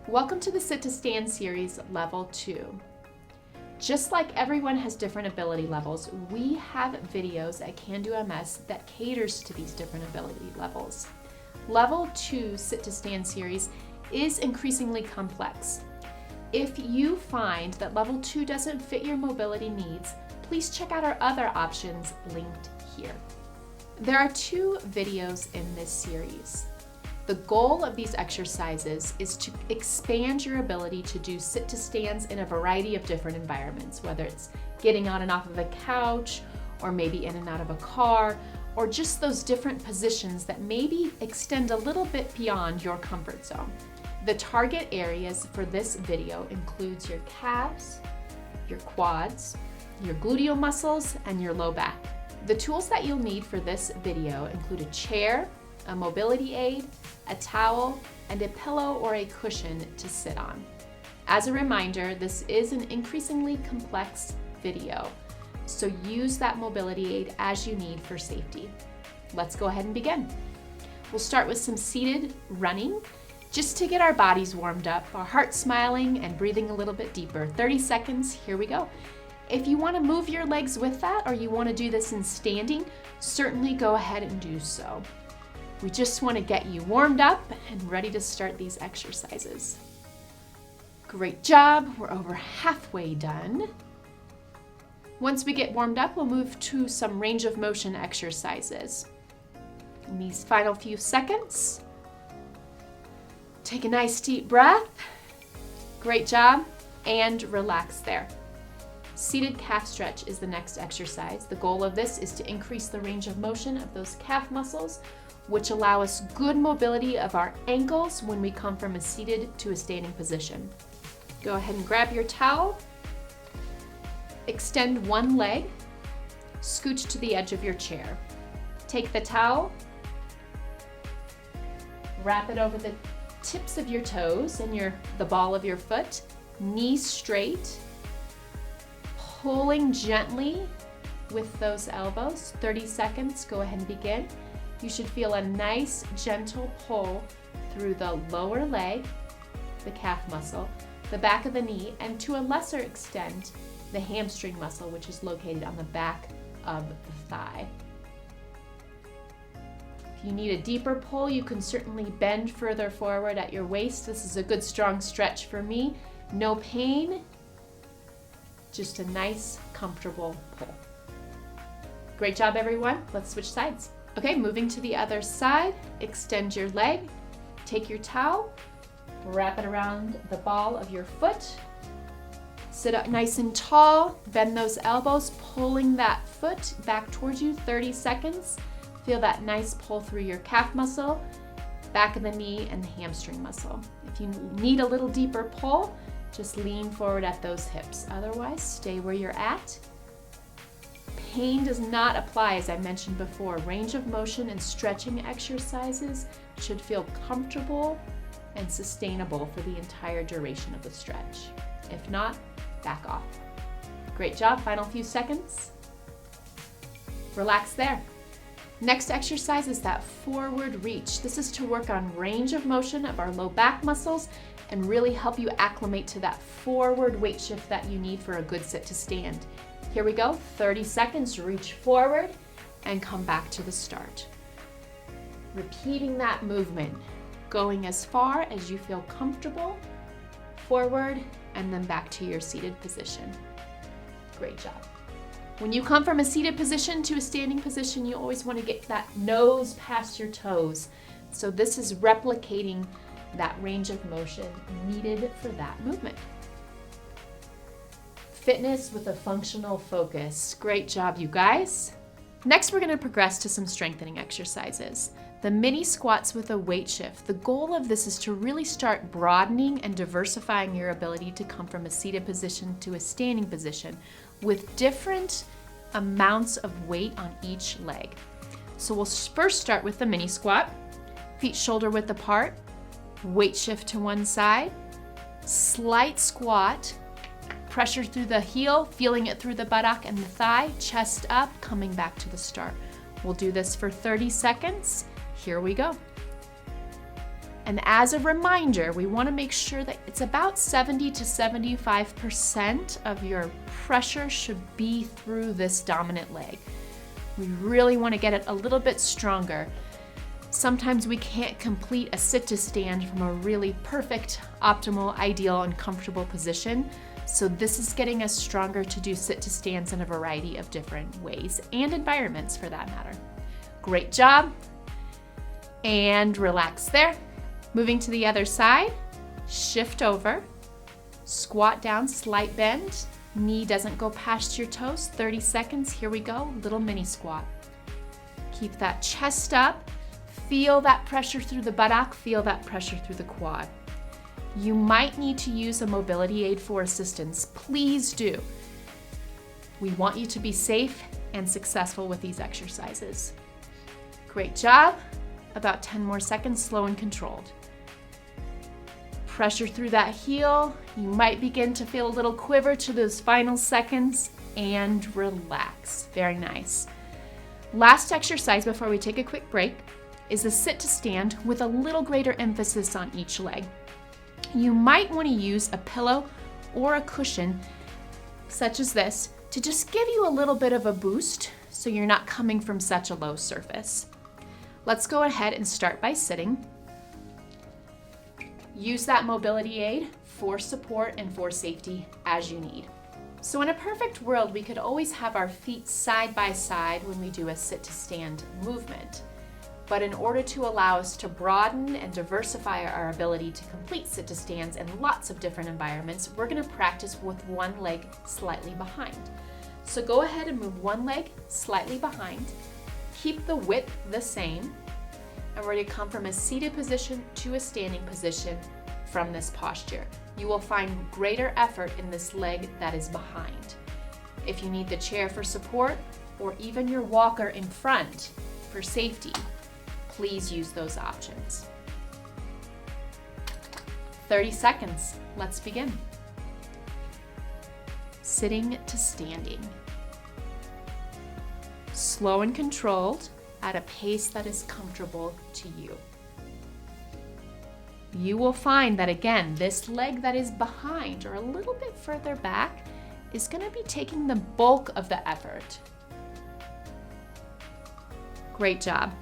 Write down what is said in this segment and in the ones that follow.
Welcome to the Sit to Stand series, Level 2. Just like everyone has different ability levels, we have videos at Can Do MS that caters to these different ability levels. Level 2 Sit to Stand series is increasingly complex. If you find that Level 2 doesn't fit your mobility needs, please check out our other options linked here. There are 2 videos in this series. The goal of these exercises is to expand your ability to do sit to stands in a variety of different environments, whether it's getting on and off of a couch, or maybe in and out of a car, or just those different positions that maybe extend a little bit beyond your comfort zone. The target areas for this video includes your calves, your quads, your gluteal muscles, and your low back. The tools that you'll need for this video include a chair, a mobility aid, a towel, and a pillow or a cushion to sit on. As a reminder, this is an increasingly complex video, so use that mobility aid as you need for safety. Let's go ahead and begin. We'll start with some seated running, just to get our bodies warmed up, our hearts smiling and breathing a little bit deeper. 30 seconds, here we go. If you want to move your legs with that, or you want to do this in standing, certainly go ahead and do so. We just want to get you warmed up and ready to start these exercises. Great job, we're over halfway done. Once we get warmed up, we'll move to some range of motion exercises. In these final few seconds, take a nice deep breath. Great job, and relax there. Seated calf stretch is the next exercise. The goal of this is to increase the range of motion of those calf muscles, which allow us good mobility of our ankles when we come from a seated to a standing position. Go ahead and grab your towel, extend one leg, scooch to the edge of your chair. Take the towel, wrap it over the tips of your toes and the ball of your foot, knees straight, pulling gently with those elbows. 30 seconds, go ahead and begin. You should feel a nice, gentle pull through the lower leg, the calf muscle, the back of the knee, and to a lesser extent, the hamstring muscle, which is located on the back of the thigh. If you need a deeper pull, you can certainly bend further forward at your waist. This is a good, strong stretch for me. No pain, just a nice, comfortable pull. Great job, everyone. Let's switch sides. Okay, moving to the other side, extend your leg, take your towel, wrap it around the ball of your foot, sit up nice and tall, bend those elbows, pulling that foot back towards you. 30 seconds. Feel that nice pull through your calf muscle, back of the knee, and the hamstring muscle. If you need a little deeper pull, just lean forward at those hips. Otherwise, stay where you're at. Pain does not apply, as I mentioned before. Range of motion and stretching exercises should feel comfortable and sustainable for the entire duration of the stretch. If not, back off. Great job, final few seconds. Relax there. Next exercise is that forward reach. This is to work on range of motion of our low back muscles and really help you acclimate to that forward weight shift that you need for a good sit to stand. Here we go, 30 seconds, reach forward and come back to the start. Repeating that movement, going as far as you feel comfortable, forward, and then back to your seated position. Great job. When you come from a seated position to a standing position, you always want to get that nose past your toes. So this is replicating that range of motion needed for that movement. Fitness with a functional focus. Great job, you guys. Next, we're going to progress to some strengthening exercises. The mini squats with a weight shift. The goal of this is to really start broadening and diversifying your ability to come from a seated position to a standing position with different amounts of weight on each leg. So we'll first start with the mini squat. Feet shoulder width apart, weight shift to one side, slight squat, pressure through the heel, feeling it through the buttock and the thigh, chest up, coming back to the start. We'll do this for 30 seconds. Here we go. And as a reminder, we want to make sure that it's about 70 to 75% of your pressure should be through this dominant leg. We really want to get it a little bit stronger. Sometimes we can't complete a sit to stand from a really perfect, optimal, ideal, and comfortable position. So this is getting us stronger to do sit to stands in a variety of different ways and environments for that matter. Great job. And relax there. Moving to the other side, shift over, squat down, slight bend, knee doesn't go past your toes, 30 seconds, here we go, little mini squat. Keep that chest up, feel that pressure through the buttock, feel that pressure through the quad. You might need to use a mobility aid for assistance, please do. We want you to be safe and successful with these exercises. Great job, about 10 more seconds, slow and controlled. Pressure through that heel. You might begin to feel a little quiver to those final seconds and relax. Very nice. Last exercise before we take a quick break is a sit to stand with a little greater emphasis on each leg. You might want to use a pillow or a cushion such as this to just give you a little bit of a boost so you're not coming from such a low surface. Let's go ahead and start by sitting. Use that mobility aid for support and for safety as you need. So in a perfect world, we could always have our feet side by side when we do a sit to stand movement. But in order to allow us to broaden and diversify our ability to complete sit to stands in lots of different environments, we're going to practice with one leg slightly behind. So go ahead and move one leg slightly behind. Keep the width the same. And we're going to come from a seated position to a standing position from this posture. You will find greater effort in this leg that is behind. If you need the chair for support or even your walker in front for safety, please use those options. 30 seconds. Let's begin. Sitting to standing. Slow and controlled at a pace that is comfortable to you. You will find that again, this leg that is behind or a little bit further back is going to be taking the bulk of the effort. Great job.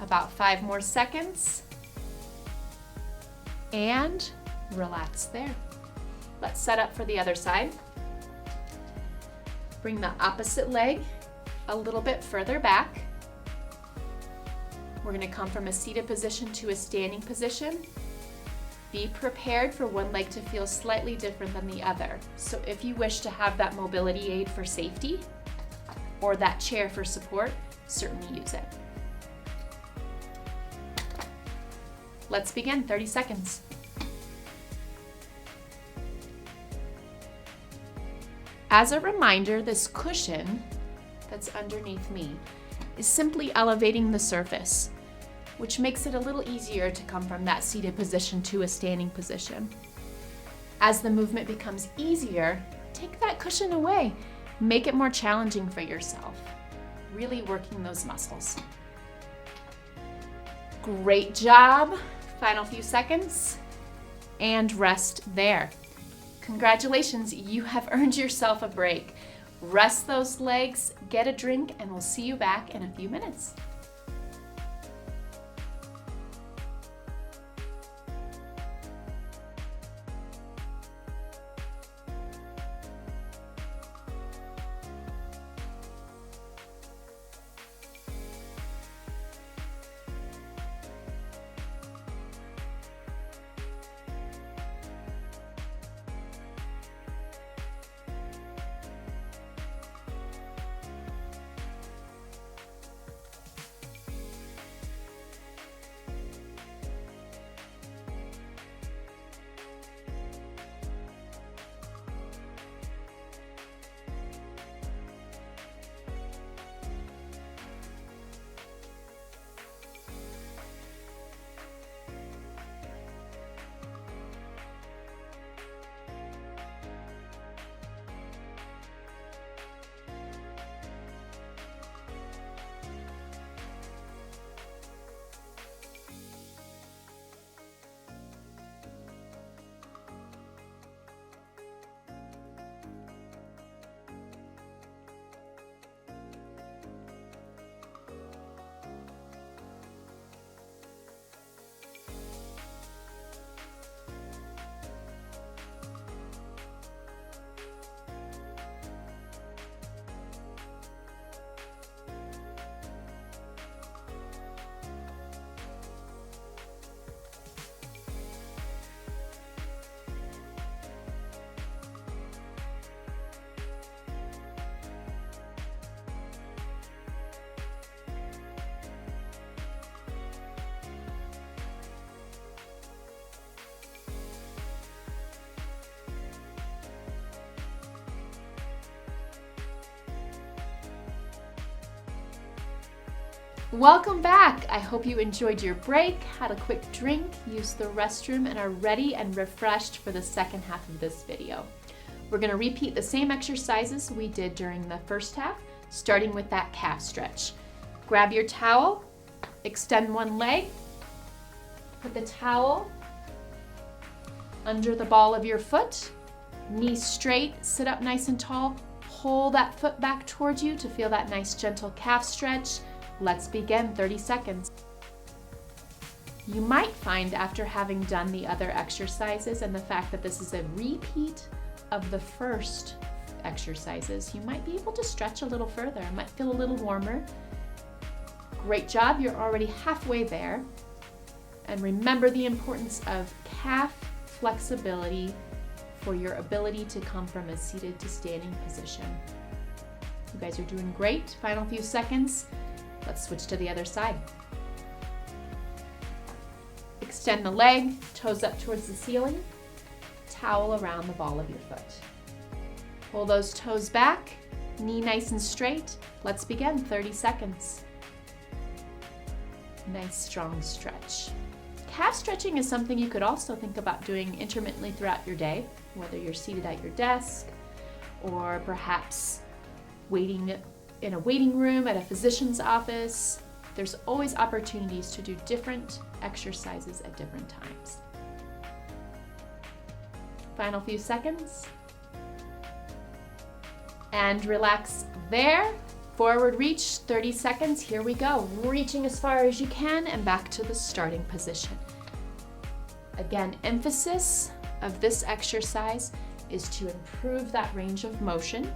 About 5 more seconds. And relax there. Let's set up for the other side. Bring the opposite leg a little bit further back. We're going to come from a seated position to a standing position. Be prepared for one leg to feel slightly different than the other. So if you wish to have that mobility aid for safety or that chair for support, certainly use it. Let's begin, 30 seconds. As a reminder, this cushion that's underneath me is simply elevating the surface, which makes it a little easier to come from that seated position to a standing position. As the movement becomes easier, take that cushion away. Make it more challenging for yourself. Really working those muscles. Great job. Final few seconds. And rest there. Congratulations, you have earned yourself a break. Rest those legs, get a drink, and we'll see you back in a few minutes. Welcome back. I hope you enjoyed your break, had a quick drink, used the restroom, and are ready and refreshed for the second half of this video. We're going to repeat the same exercises we did during the first half, starting with that calf stretch. Grab your towel, extend one leg, put the towel under the ball of your foot, knees straight, sit up nice and tall, pull that foot back towards you to feel that nice gentle calf stretch. Let's begin, 30 seconds. You might find after having done the other exercises and the fact that this is a repeat of the first exercises, you might be able to stretch a little further. It might feel a little warmer. Great job, you're already halfway there. And remember the importance of calf flexibility for your ability to come from a seated to standing position. You guys are doing great. Final few seconds. Let's switch to the other side. Extend the leg, toes up towards the ceiling, towel around the ball of your foot. Pull those toes back, knee nice and straight. Let's begin, 30 seconds. Nice strong stretch. Calf stretching is something you could also think about doing intermittently throughout your day, whether you're seated at your desk or perhaps waiting in a waiting room at a physician's office. There's always opportunities to do different exercises at different times. Final few seconds. And relax there. Forward reach, 30 seconds. Here we go. Reaching as far as you can and back to the starting position. Again, emphasis of this exercise is to improve that range of motion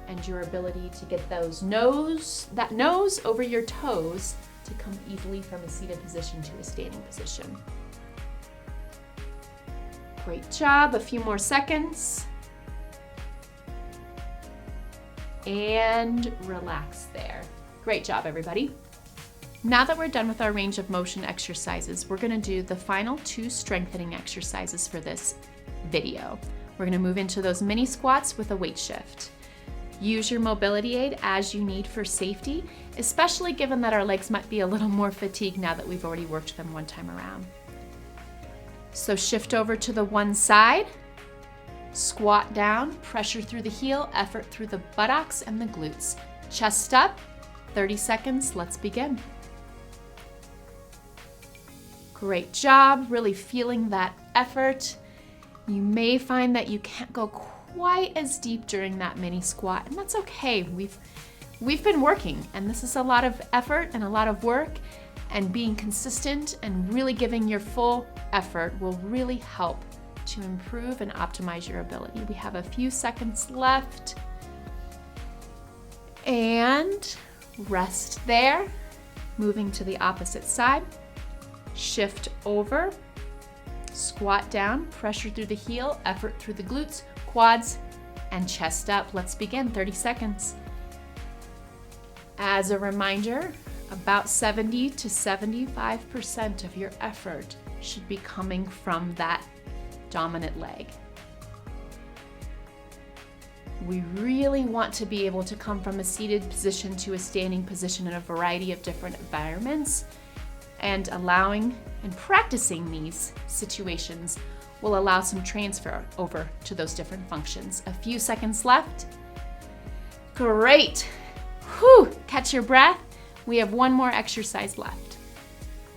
and your ability to get that nose over your toes to come easily from a seated position to a standing position. Great job, a few more seconds. And relax there. Great job, everybody. Now that we're done with our range of motion exercises, we're gonna do the final 2 strengthening exercises for this video. We're gonna move into those mini squats with a weight shift. Use your mobility aid as you need for safety, especially given that our legs might be a little more fatigued now that we've already worked them one time around. So shift over to the one side, squat down, pressure through the heel, effort through the buttocks and the glutes. Chest up, 30 seconds, let's begin. Great job, really feeling that effort. You may find that you can't go quite as deep during that mini squat, and that's okay. We've been working, and this is a lot of effort and a lot of work, and being consistent and really giving your full effort will really help to improve and optimize your ability. We have a few seconds left, and rest there. Moving to the opposite side, shift over, squat down, pressure through the heel, effort through the glutes, quads, and chest up. Let's begin, 30 seconds. As a reminder, about 70 to 75% of your effort should be coming from that dominant leg. We really want to be able to come from a seated position to a standing position in a variety of different environments, and allowing and practicing these situations will allow some transfer over to those different functions. A few seconds left. Great. Whew, catch your breath. We have one more exercise left.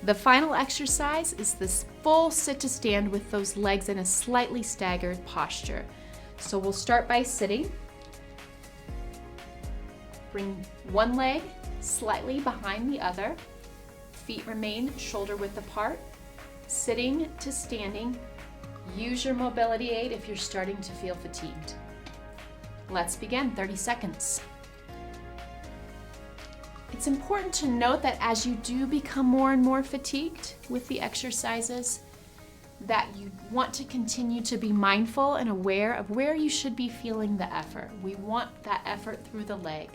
The final exercise is this full sit to stand with those legs in a slightly staggered posture. So we'll start by sitting. Bring one leg slightly behind the other. Feet remain shoulder width apart. Sitting to standing. Use your mobility aid if you're starting to feel fatigued. Let's begin, 30 seconds. It's important to note that as you do become more and more fatigued with the exercises, that you want to continue to be mindful and aware of where you should be feeling the effort. We want that effort through the leg,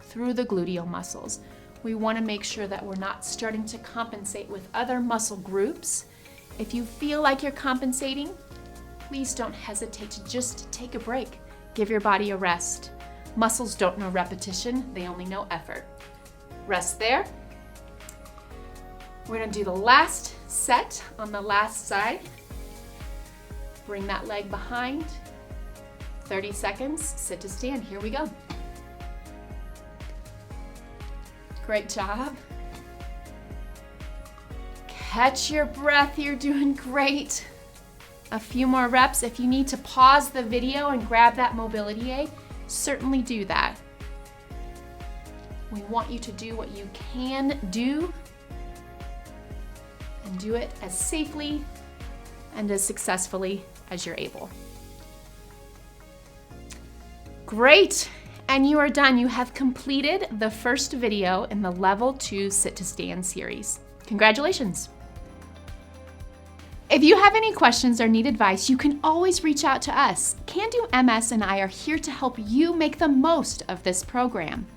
through the gluteal muscles. We want to make sure that we're not starting to compensate with other muscle groups. If you feel like you're compensating, please don't hesitate to just take a break. Give your body a rest. Muscles don't know repetition, they only know effort. Rest there. We're gonna do the last set on the last side. Bring that leg behind. 30 seconds, sit to stand. Here we go. Great job. Catch your breath, you're doing great. A few more reps. If you need to pause the video and grab that mobility aid, certainly do that. We want you to do what you can do and do it as safely and as successfully as you're able. Great, and you are done. You have completed the first video in the Level 2 Sit to Stand series. Congratulations. If you have any questions or need advice, you can always reach out to us. Can Do MS and I are here to help you make the most of this program.